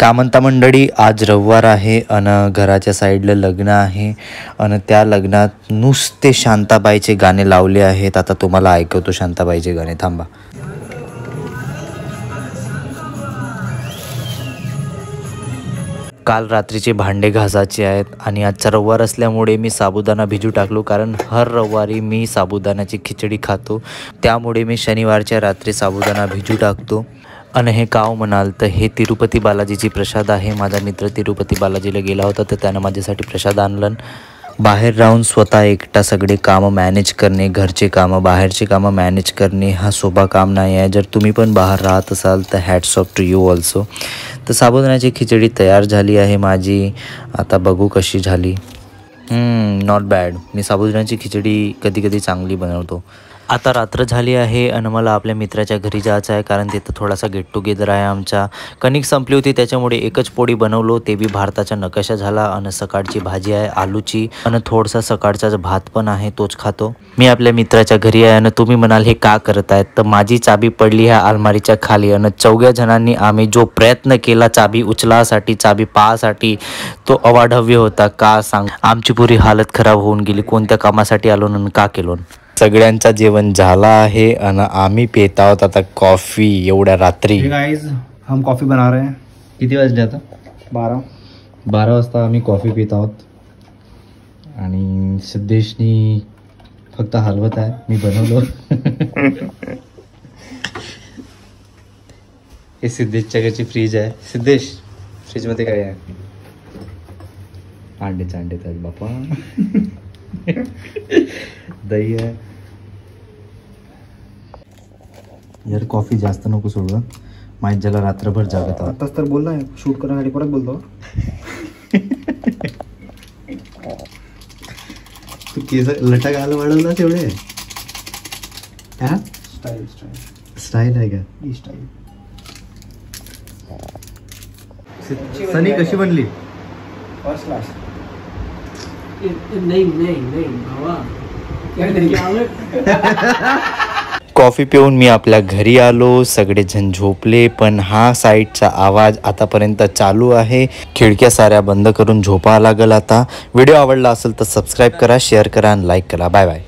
का म्हणता मंडळी, आज रविवार आहे आणि घराच्या साईडला लग्न आहे आणि त्या लग्नात नुसते शांताबाईचे गाणे लावले आहेत. आता तुम्हाला ऐकवतो शांताबाईचे गाणे, थांबा. काल रात्रीचे भांडे घासायचे आहेत आणि आजचा रविवार असल्यामुळे मी साबुदाणा भिजू टाकलो, कारण हर रविवारी मी साबुदाण्याची खिचडी खातो. त्यामुळे मी शनिवारच्या रात्री साबुदाणा भिजू टाकतो. आणि हे काव म्हणाल तर हे तिरुपती बालाजीची प्रसाद आहे. माझा मित्र तिरुपती बालाजीला गेला होता तर त्यानं माझ्यासाठी प्रसाद आणलं. बाहेर राहून स्वतः एकटा सगळे कामं मॅनेज करणे, घरचे कामं बाहेरचे कामं मॅनेज करणे हा सोपा काम नाही आहे. जर तुम्ही पण बाहेर राहत असाल तर hats off to you also. तर साबुदाण्याची खिचडी तयार झाली आहे माझी. आता बघू कशी झाली. Not bad. मी साबुदाण्याची खिचडी कधी कधी चांगली बनवतो. आता रात्र झाली आहे आणि मला आपल्या मित्राच्या घरी जायचं आहे, कारण तिथं थोडासा गेट टुगेदर आहे आमचा. कणिक संपली होती त्याच्यामुळे एकच पोळी बनवलो, ते बी भारताचा नकाशा झाला. आणि सकाळची भाजी आहे आलूची आणि थोडासा सकाळचा भात पण आहे, तोच खातो. मी आपल्या मित्राच्या घरी आहे आणि तुम्ही म्हणाल हे का करत आहेत, तर माझी चाबी पडली ह्या अलमारीच्या खाली आणि 4 जणांनी आम्ही जो प्रयत्न केला चाबी उचलासाठी, चाबी पाहासाठी, तो अवाढव्य होता. का सांग, आमची पुरी हालत खराब होऊन गेली. कोणत्या कामासाठी आलो आणि का केलो. सगळ्यांचा जेवण झाला आहे आणि आम्ही पित आहोत आता कॉफी एवढ्या रात्री. गाइस, हम कॉफी बना रहे हैं. किती वाजले आता? 12 वाजता आम्ही कॉफी पित आहोत. आणि सिद्धेशनी फक्त हलवत आहे, मी बनवलो. हे सिद्धेशच्या घरची फ्रीज आहे. सिद्धेश, फ्रीजमध्ये काय आहे? अंडे आहेत बापा. दही आहे. यार कॉफी जास्त नको सोडू, माहीत ज्याला रात्रभर जागत. आताच तर बोलला शूट करण्यासाठी, परत बोलतो. तू केस लटा घाल वाढवला तेवढे. हा स्टाईल आहे का? सनी कशी बनली? First class. नहीं भावा, कॉफी पिऊन मी आपल्या घरी आलो. सगळेजण झोपले, पण हा साईडचा आवाज आतापर्यंत चालू आहे. खिडक्या साऱ्या बंद करून झोपावं लागेल आता. व्हिडिओ आवडला असेल तर सबस्क्राईब करा, शेअर करा आणि लाईक करा. Bye bye.